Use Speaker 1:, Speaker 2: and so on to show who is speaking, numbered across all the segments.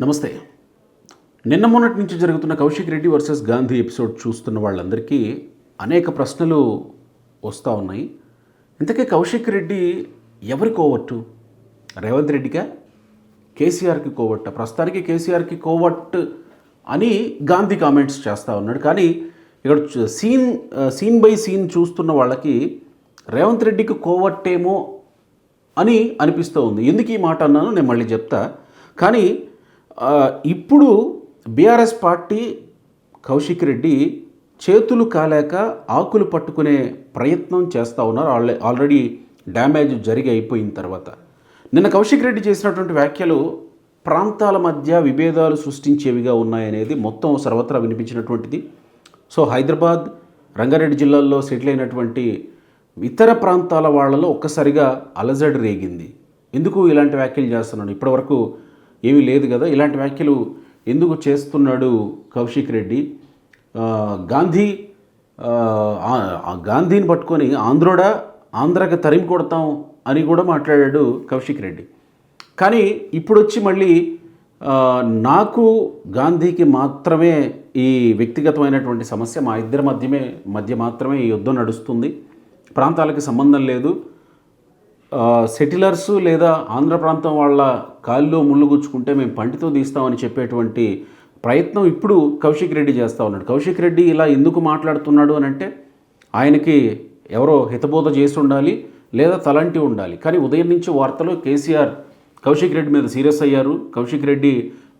Speaker 1: నమస్తే. నిన్న మొన్నటి నుంచి జరుగుతున్న కౌశిక్ రెడ్డి వర్సెస్ గాంధీ ఎపిసోడ్ చూస్తున్న వాళ్ళందరికీ అనేక ప్రశ్నలు వస్తూ ఉన్నాయి. ఇంతకీ కౌశిక్ రెడ్డి ఎవరి కోవట్టు? రేవంత్ రెడ్డిగా, కేసీఆర్కి కోవట్ట? ప్రస్తుతానికి కేసీఆర్కి కోవట్టు అని గాంధీ కామెంట్స్ చేస్తూ ఉన్నాడు. కానీ ఇక్కడ సీన్ బై సీన్ చూస్తున్న వాళ్ళకి రేవంత్ రెడ్డికి కోవట్టేమో అని అనిపిస్తూ ఉంది. ఎందుకు ఈ మాట అన్నాను నేను మళ్ళీ చెప్తా. కానీ ఇప్పుడు బీఆర్ఎస్ పార్టీ కౌశిక్ రెడ్డి చేతులు కాలేక ఆకులు పట్టుకునే ప్రయత్నం చేస్తూ ఉన్నారు. ఆల్రెడీ డ్యామేజ్ జరిగి అయిపోయిన తర్వాత నిన్న కౌశిక్ రెడ్డి చేసినటువంటి వ్యాఖ్యలు ప్రాంతాల మధ్య విభేదాలు సృష్టించేవిగా ఉన్నాయనేది మొత్తం సర్వత్రా వినిపించినటువంటిది. సో హైదరాబాద్, రంగారెడ్డి జిల్లాల్లో సెటిల్ అయినటువంటి ఇతర ప్రాంతాల వాళ్ళలో ఒక్కసారిగా అలజడి రేగింది. ఎందుకు ఇలాంటి వ్యాఖ్యలు చేస్తున్నాడు? ఇప్పటివరకు ఏమీ లేదు కదా, ఇలాంటి వ్యాఖ్యలు ఎందుకు చేస్తున్నాడు కౌశిక్ రెడ్డి? గాంధీని పట్టుకొని ఆంధ్రాకి తరిమి కొడతాం అని కూడా మాట్లాడాడు కౌశిక్ రెడ్డి. కానీ ఇప్పుడు వచ్చి మళ్ళీ నాకు గాంధీకి మాత్రమే ఈ వ్యక్తిగతమైనటువంటి సమస్య, మా ఇద్దరి మధ్య మాత్రమే ఈ యుద్ధం నడుస్తుంది, ప్రాంతాలకి సంబంధం లేదు, సెటిలర్సు లేదా ఆంధ్ర ప్రాంతం వాళ్ళ కాల్లో ముళ్ళు గుచ్చుకుంటే మేము పంటితో తీస్తామని చెప్పేటువంటి ప్రయత్నం ఇప్పుడు కౌశిక్ రెడ్డి చేస్తూ ఉన్నాడు. కౌశిక్ రెడ్డి ఇలా ఎందుకు మాట్లాడుతున్నాడు అని అంటే ఆయనకి ఎవరో హితబోధ చేసి ఉండాలి లేదా తలంటి ఉండాలి. కానీ ఉదయం నుంచి వార్తలు కేసీఆర్ కౌశిక్ రెడ్డి మీద సీరియస్ అయ్యారు. కౌశిక్ రెడ్డి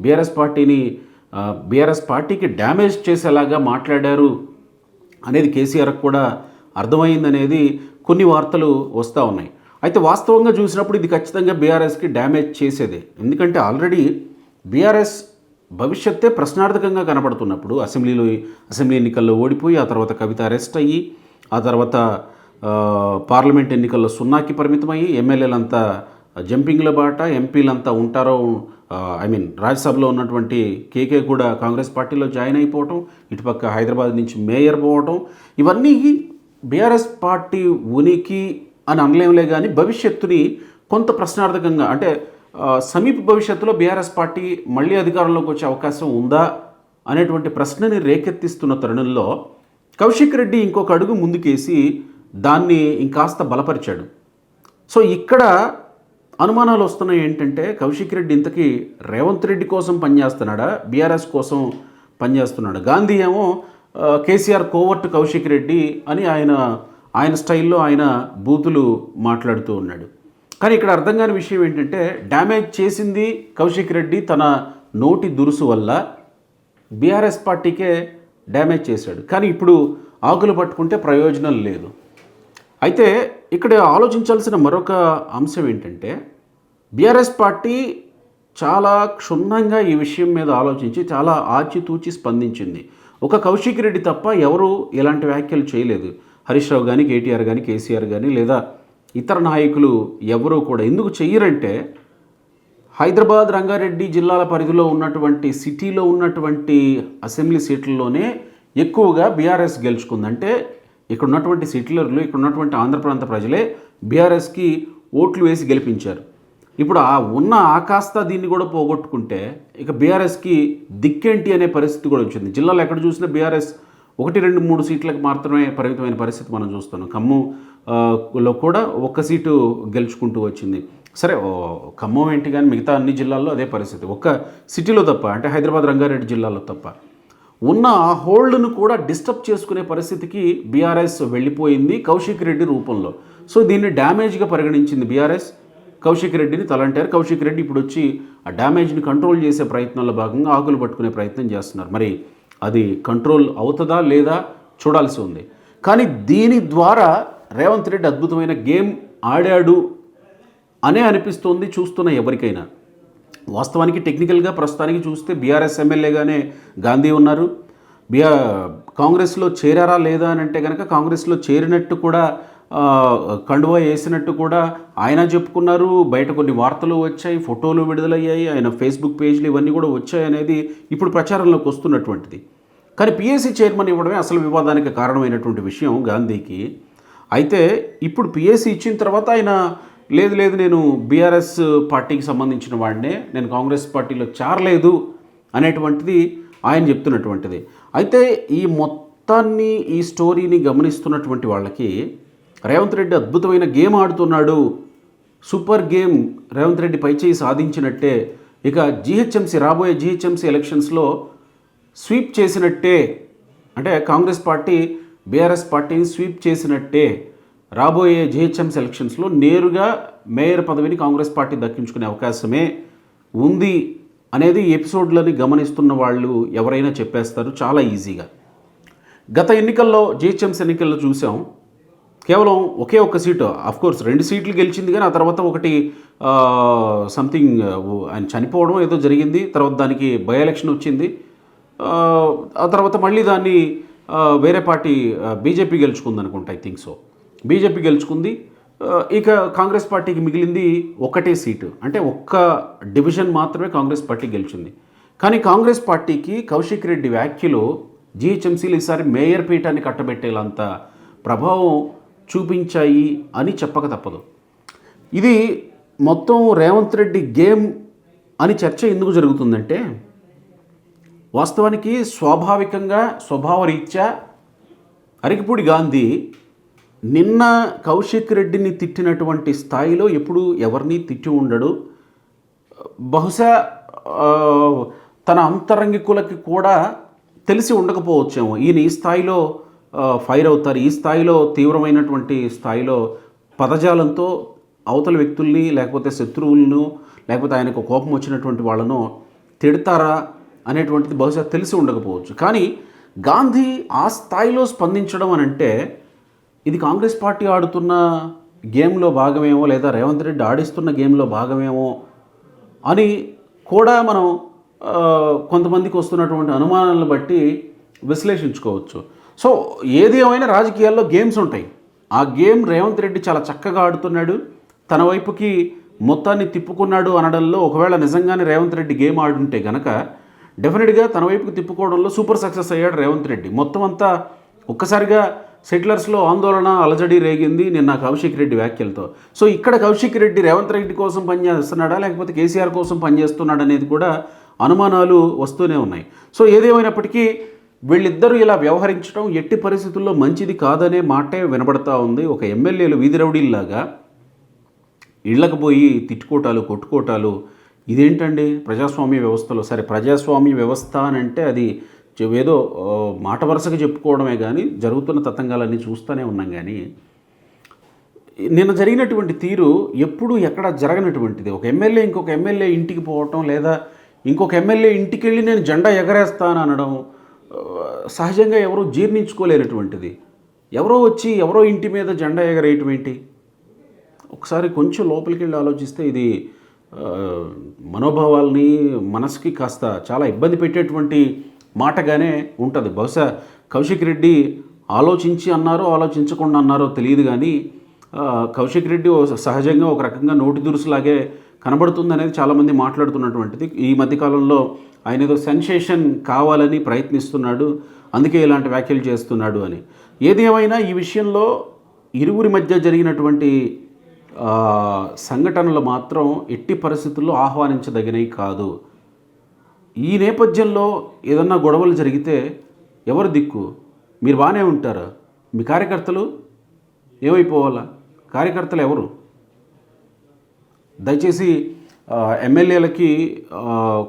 Speaker 1: బీఆర్ఎస్ పార్టీకి డ్యామేజ్ చేసేలాగా మాట్లాడారు అనేది కేసీఆర్కి కూడా అర్థమైందనేది కొన్ని వార్తలు వస్తూ ఉన్నాయి. అయితే వాస్తవంగా చూసినప్పుడు ఇది ఖచ్చితంగా బీఆర్ఎస్కి డ్యామేజ్ చేసేదే. ఎందుకంటే ఆల్రెడీ బీఆర్ఎస్ భవిష్యత్తే ప్రశ్నార్థకంగా కనపడుతున్నప్పుడు అసెంబ్లీ ఎన్నికల్లో ఓడిపోయి ఆ తర్వాత కవిత అరెస్ట్ అయ్యి ఆ తర్వాత పార్లమెంట్ ఎన్నికల్లో సున్నాకి పరిమితమయ్యి ఎమ్మెల్యేలంతా జంపింగ్ల బాట, ఎంపీలంతా ఉంటారో రాజ్యసభలో ఉన్నటువంటి కేకే కూడా కాంగ్రెస్ పార్టీలో జాయిన్ అయిపోవటం, ఇటుపక్క హైదరాబాద్ నుంచి మేయర్ పోవటం, ఇవన్నీ బీఆర్ఎస్ పార్టీ ఉనికి అని అనలేములే. కానీ భవిష్యత్తుని కొంత ప్రశ్నార్థకంగా, అంటే సమీప భవిష్యత్తులో బీఆర్ఎస్ పార్టీ మళ్ళీ అధికారంలోకి వచ్చే అవకాశం ఉందా అనేటువంటి ప్రశ్నని రేకెత్తిస్తున్న తరుణంలో కౌశిక్ రెడ్డి ఇంకొక అడుగు ముందుకేసి దాన్ని ఇంకాస్త బలపరిచాడు. సో ఇక్కడ అనుమానాలు వస్తున్నాయి. ఏంటంటే కౌశిక్ రెడ్డి ఇంతకీ రేవంత్ రెడ్డి కోసం పనిచేస్తున్నాడా, బీఆర్ఎస్ కోసం పనిచేస్తున్నాడా? గాంధీ ఏమో కేసీఆర్ కోవర్ట్ కౌశిక్ రెడ్డి అని ఆయన స్టైల్లో ఆయన బూతులు మాట్లాడుతూ ఉన్నాడు. కానీ ఇక్కడ అర్థం కాని విషయం ఏంటంటే డ్యామేజ్ చేసింది కౌశిక్ రెడ్డి తన నోటి దురుసు వల్ల బీఆర్ఎస్ పార్టీకే డ్యామేజ్ చేశాడు. కానీ ఇప్పుడు ఆకులు పట్టుకుంటే ప్రయోజనం లేదు. అయితే ఇక్కడ ఆలోచించాల్సిన మరొక అంశం ఏంటంటే బీఆర్ఎస్ పార్టీ చాలా క్షుణ్ణంగా ఈ విషయం మీద ఆలోచించి చాలా ఆచితూచి స్పందించింది. ఒక కౌశిక్ రెడ్డి తప్ప ఎవరు ఇలాంటి వ్యాఖ్యలు చేయలేదు. హరీష్ రావు కానీ, కేటీఆర్ కానీ, కేసీఆర్ కానీ లేదా ఇతర నాయకులు ఎవరూ కూడా ఎందుకు చెయ్యరంటే హైదరాబాద్, రంగారెడ్డి జిల్లాల పరిధిలో ఉన్నటువంటి సిటీలో ఉన్నటువంటి అసెంబ్లీ సీట్లలోనే ఎక్కువగా బీఆర్ఎస్ గెలుచుకుంది. అంటే ఇక్కడ ఉన్నటువంటి సెటిలర్లు, ఇక్కడ ఉన్నటువంటి ఆంధ్ర ప్రాంత ప్రజలే బీఆర్ఎస్కి ఓట్లు వేసి గెలిపించారు. ఇప్పుడు ఉన్న కాస్త దీన్ని కూడా పోగొట్టుకుంటే ఇక బీఆర్ఎస్కి దిక్కేంటి అనే పరిస్థితి కూడా వచ్చింది. జిల్లాలో ఎక్కడ చూసినా బీఆర్ఎస్ 1, 2, 3 సీట్లకు మాత్రమే పరిమితమైన పరిస్థితి మనం చూస్తున్నాం. ఖమ్మంలో కూడా 1 సీటు గెలుచుకుంటూ వచ్చింది. సరే, ఖమ్మం ఏంటి కానీ మిగతా అన్ని జిల్లాల్లో అదే పరిస్థితి. ఒక్క సిటీలో తప్ప, అంటే హైదరాబాద్, రంగారెడ్డి జిల్లాలో తప్ప ఉన్న ఆ హోల్డ్ను కూడా డిస్టర్బ్ చేసుకునే పరిస్థితికి బీఆర్ఎస్ వెళ్ళిపోయింది కౌశిక్ రెడ్డి రూపంలో. సో దీన్ని డ్యామేజ్గా పరిగణించింది బీఆర్ఎస్. కౌశిక్ రెడ్డిని తలంటారు. కౌశిక్ రెడ్డి ఇప్పుడు వచ్చి ఆ డ్యామేజ్ని కంట్రోల్ చేసే ప్రయత్నంలో భాగంగా ఆకులు పట్టుకునే ప్రయత్నం చేస్తున్నారు. మరి అది కంట్రోల్ అవుతుందా లేదా చూడాల్సి ఉంది. కానీ దీని ద్వారా రేవంత్ రెడ్డి అద్భుతమైన గేమ్ ఆడాడు అనే అనిపిస్తుంది చూస్తున్న ఎవరికైనా. వాస్తవానికి టెక్నికల్గా ప్రస్తుతానికి చూస్తే బీఆర్ఎస్ ఎమ్మెల్యేగానే గాంధీ ఉన్నారు. కాంగ్రెస్లో చేరారా లేదా అని అంటే కనుక కాంగ్రెస్లో చేరినట్టు కూడా కండువా వేసినట్టు కూడా ఆయన చెప్పుకున్నారు. బయట కొన్ని వార్తలు వచ్చాయి, ఫోటోలు విడుదలయ్యాయి, ఆయన ఫేస్బుక్ పేజ్లు ఇవన్నీ కూడా వచ్చాయి అనేది ఇప్పుడు ప్రచారంలోకి వస్తున్నటువంటిది. కానీ పిఏసీ చైర్మన్ ఇవ్వడమే అసలు వివాదానికి కారణమైనటువంటి విషయం గాంధీకి. అయితే ఇప్పుడు పిఏసీ ఇచ్చిన తర్వాత ఆయన లేదు లేదు నేను బీఆర్ఎస్ పార్టీకి సంబంధించిన వాడినే, నేను కాంగ్రెస్ పార్టీలో చేరలేదు అనేటువంటిది ఆయన చెప్తున్నటువంటిది. అయితే ఈ మొత్తాన్ని ఈ స్టోరీని గమనిస్తున్నటువంటి వాళ్ళకి రేవంత్ రెడ్డి అద్భుతమైన గేమ్ ఆడుతున్నాడు, సూపర్ గేమ్, రేవంత్ రెడ్డి పైచేయి సాధించినట్టే, ఇక రాబోయే జిహెచ్ఎంసీ ఎలక్షన్స్లో స్వీప్ చేసినట్టే, అంటే కాంగ్రెస్ పార్టీ బీఆర్ఎస్ పార్టీని స్వీప్ చేసినట్టే, రాబోయే జిహెచ్ఎంసీ ఎలక్షన్స్లో నేరుగా మేయర్ పదవిని కాంగ్రెస్ పార్టీ దక్కించుకునే అవకాశమే ఉంది అనేది ఎపిసోడ్లని గమనిస్తున్న వాళ్ళు ఎవరైనా చెప్పేస్తారు చాలా ఈజీగా. గత ఎన్నికల్లో జిహెచ్ఎంసీ ఎన్నికల్లో చూసాం, కేవలం ఒకే ఒక్క సీటు, అఫ్కోర్స్ 2 సీట్లు గెలిచింది, కానీ ఆ తర్వాత ఒకటి సంథింగ్ ఆయన చనిపోవడం ఏదో జరిగింది, తర్వాత దానికి బై ఎలక్షన్ వచ్చింది, ఆ తర్వాత మళ్ళీ దాన్ని వేరే పార్టీ బీజేపీ గెలుచుకుంది అనుకుంటా, ఐ థింక్ సో, బీజేపీ గెలుచుకుంది. ఇక కాంగ్రెస్ పార్టీకి మిగిలింది ఒకటే సీటు, అంటే ఒక్క డివిజన్ మాత్రమే కాంగ్రెస్ పార్టీ గెలిచింది. కానీ కాంగ్రెస్ పార్టీకి కౌశిక్ రెడ్డి వ్యాఖ్యలు జిహెచ్ఎంసీలు ఈసారి మేయర్ పీఠాన్ని కట్టబెట్టేలంత ప్రభావం చూపించాయి అని చెప్పక తప్పదు. ఇది మొత్తం రేవంత్ రెడ్డి గేమ్ అని చర్చ ఎందుకు జరుగుతుందంటే, వాస్తవానికి స్వాభావికంగా స్వభావరీత్యా అరికిపూడి గాంధీ నిన్న కౌశిక్ రెడ్డిని తిట్టినటువంటి స్థాయిలో ఎప్పుడు ఎవరిని తిట్టి ఉండడు. బహుశా తన అంతరంగికులకి కూడా తెలిసి ఉండకపోవచ్చేమో ఈయన ఈ స్థాయిలో ఫైర్ అవుతారు, ఈ స్థాయిలో తీవ్రమైనటువంటి స్థాయిలో పదజాలంతో అవతల వ్యక్తుల్ని లేకపోతే శత్రువులను లేకపోతే ఆయనకు కోపం వచ్చినటువంటి వాళ్ళను తిడతారా అనేటువంటిది బహుశా తెలిసి ఉండకపోవచ్చు. కానీ గాంధీ ఆ స్థాయిలో స్పందించడం అని అంటే ఇది కాంగ్రెస్ పార్టీ ఆడుతున్న గేమ్లో భాగమేమో, లేదా రేవంత్ రెడ్డి ఆడిస్తున్న గేమ్లో భాగమేమో అని కూడా మనం కొంతమందికి వస్తున్నటువంటి అనుమానాలను బట్టి విశ్లేషించుకోవచ్చు. సో ఏది ఏమైనా రాజకీయాల్లో గేమ్స్ ఉంటాయి. ఆ గేమ్ రేవంత్ రెడ్డి చాలా చక్కగా ఆడుతున్నాడు, తన వైపుకి మొత్తాన్ని తిప్పుకున్నాడు అనడంలో ఒకవేళ నిజంగానే రేవంత్ రెడ్డి గేమ్ ఆడుంటే కనుక డెఫినెట్గా తన వైపుకి తిప్పుకోవడంలో సూపర్ సక్సెస్ అయ్యాడు రేవంత్ రెడ్డి. మొత్తం అంతా ఒక్కసారిగా సెటిలర్స్లో ఆందోళన అలజడి రేగింది నిన్న కౌశిక్ రెడ్డి వ్యాఖ్యలతో. సో ఇక్కడ కౌశిక్ రెడ్డి రేవంత్ రెడ్డి కోసం పనిచేస్తున్నాడా లేకపోతే కేసీఆర్ కోసం పనిచేస్తున్నాడు అనేది కూడా అనుమానాలు వస్తూనే ఉన్నాయి. సో ఏదేమైనప్పటికీ వీళ్ళిద్దరూ ఇలా వ్యవహరించడం ఎట్టి పరిస్థితుల్లో మంచిది కాదనే మాటే వినబడతా ఉంది. ఒక ఎమ్మెల్యేలు వీధి రౌడీల్లాగా ఇళ్లకు పోయి తిట్టుకోటాలు కొట్టుకోటాలు, ఇదేంటండి ప్రజాస్వామ్య వ్యవస్థలో? సరే ప్రజాస్వామ్య వ్యవస్థ అని అంటే అది ఏదో మాట వరుసగా చెప్పుకోవడమే కానీ జరుగుతున్న తతంగాలన్నీ చూస్తూనే ఉన్నాం. కానీ నిన్న జరిగినటువంటి తీరు ఎప్పుడు ఎక్కడ జరగనటువంటిది. ఒక ఎమ్మెల్యే ఇంకొక ఎమ్మెల్యే ఇంటికి పోవటం, లేదా ఇంకొక ఎమ్మెల్యే ఇంటికి వెళ్ళి నేను జెండా ఎగరేస్తాను అనడం సహజంగా ఎవరో జీర్ణించుకోలేనటువంటిది. ఎవరో వచ్చి ఎవరో ఇంటి మీద జెండా ఎగరేయటం ఏంటి? ఒకసారి కొంచెం లోపలికి వెళ్ళి ఆలోచిస్తే ఇది మనోభావాల్ని మనసుకి కాస్త చాలా ఇబ్బంది పెట్టేటువంటి మాటగానే ఉంటుంది. బహుశా కౌశిక్ రెడ్డి ఆలోచించి అన్నారో ఆలోచించకుండా అన్నారో తెలియదు, కానీ కౌశిక్ రెడ్డి సహజంగా ఒక రకంగా నోటి దురుసులాగే కనబడుతుంది అనేది చాలామంది మాట్లాడుతున్నటువంటిది. ఈ మధ్యకాలంలో ఆయన ఏదో సెన్సేషన్ కావాలని ప్రయత్నిస్తున్నాడు, అందుకే ఇలాంటి వ్యాఖ్యలు చేస్తున్నాడు అని. ఏది ఏమైనా ఈ విషయంలో ఇరువురి మధ్య జరిగినటువంటి సంఘటనలు మాత్రం ఎట్టి పరిస్థితుల్లో ఆహ్వానించదగినవి కాదు. ఈ నేపథ్యంలో ఏదన్నా గొడవలు జరిగితే ఎవరు దిక్కు? మీరు బాగానే ఉంటారా? మీ కార్యకర్తలు ఏమైపోవాలా? కార్యకర్తలు ఎవరు? దయచేసి ఎమ్మెల్యేలకి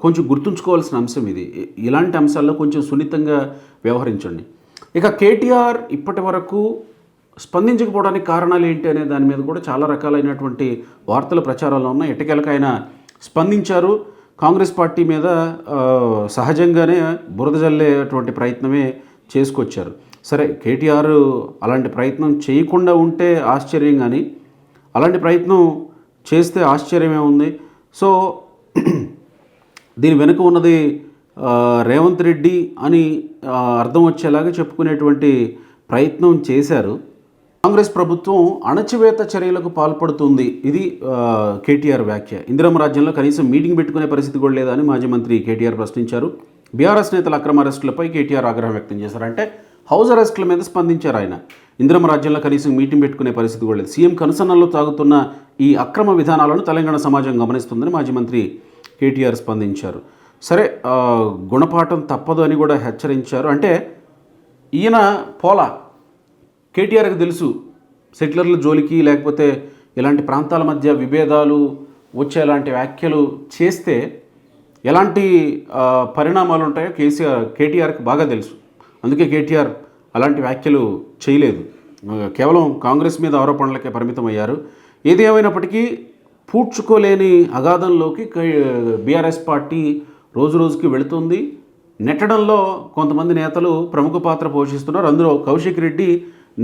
Speaker 1: కొంచెం గుర్తుంచుకోవాల్సిన అంశం ఇది. ఇలాంటి అంశాల్లో కొంచెం సున్నితంగా వ్యవహరించండి. ఇక కేటీఆర్ ఇప్పటి వరకు స్పందించకపోవడానికి కారణాలు ఏంటి అనే దాని మీద కూడా చాలా రకాలైనటువంటి వార్తల ప్రచారాలు ఉన్నాయి. ఎట్టకేలకు ఆయన స్పందించారు. కాంగ్రెస్ పార్టీ మీద సహజంగానే బురద జల్లేటువంటి ప్రయత్నమే చేసుకొచ్చారు. సరే కేటీఆర్ అలాంటి ప్రయత్నం చేయకుండా ఉంటే ఆశ్చర్యం, కానీ అలాంటి ప్రయత్నం చేస్తే ఆశ్చర్యమే ఉంది. సో దీని వెనుక ఉన్నది రేవంత్ రెడ్డి అని అర్థం వచ్చేలాగా చెప్పుకునేటువంటి ప్రయత్నం చేశారు. కాంగ్రెస్ ప్రభుత్వం అణచివేత చర్యలకు పాల్పడుతుంది, ఇది కేటీఆర్ వ్యాఖ్య. ఇందిరమ్మ రాజ్యంలో కనీసం మీటింగ్ పెట్టుకునే పరిస్థితి కూడా లేదని మాజీ మంత్రి కేటీఆర్ ప్రశ్నించారు. బీఆర్ఎస్ నేతల అక్రమ అరెస్టులపై కేటీఆర్ ఆగ్రహం వ్యక్తం చేశారు. అంటే హౌస్ అరెస్టుల మీద స్పందించారు ఆయన. ఇందిరమ్మ రాజ్యంలో కనీసం మీటింగ్ పెట్టుకునే పరిస్థితి కూడా లేదు. సీఎం కనుసన్నల్లో సాగుతున్న ఈ అక్రమ విధానాలను తెలంగాణ సమాజం గమనిస్తుందని మాజీ మంత్రి కేటీఆర్ స్పందించారు. సరే, గుణపాఠం తప్పదు అని కూడా హెచ్చరించారు. అంటే ఈయన పోలా, కేటీఆర్కి తెలుసు సెటిలర్ల జోలికి లేకపోతే ఇలాంటి ప్రాంతాల మధ్య విభేదాలు వచ్చేలాంటి వ్యాఖ్యలు చేస్తే ఎలాంటి పరిణామాలు ఉంటాయో కేటీఆర్కి బాగా తెలుసు. అందుకే కేటీఆర్ అలాంటి వ్యాఖ్యలు చేయలేదు, కేవలం కాంగ్రెస్ మీద ఆరోపణలకే పరిమితం అయ్యారు. ఏది ఏమైనప్పటికీ పూడ్చుకోలేని అగాధంలోకి బీఆర్ఎస్ పార్టీ రోజు రోజుకి వెళుతుంది. నెట్టడంలో కొంతమంది నేతలు ప్రముఖ పాత్ర పోషిస్తున్నారు. అందులో కౌశిక్ రెడ్డి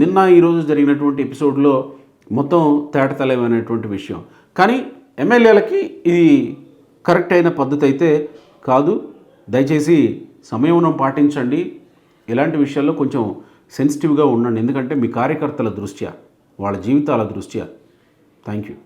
Speaker 1: నిన్న ఈరోజు జరిగినటువంటి ఎపిసోడ్లో మొత్తం తేటతెల్లమైనటువంటి విషయం. కానీ ఎమ్మెల్యేలకి ఇది కరెక్ట్ అయిన పద్ధతి అయితే కాదు. దయచేసి సంయమనం పాటించండి. ఇలాంటి విషయాల్లో కొంచెం సెన్సిటివ్గా ఉండండి. ఎందుకంటే మీ కార్యకర్తల దృష్ట్యా, వాళ్ళ జీవితాల దృష్ట్యా. Thank you.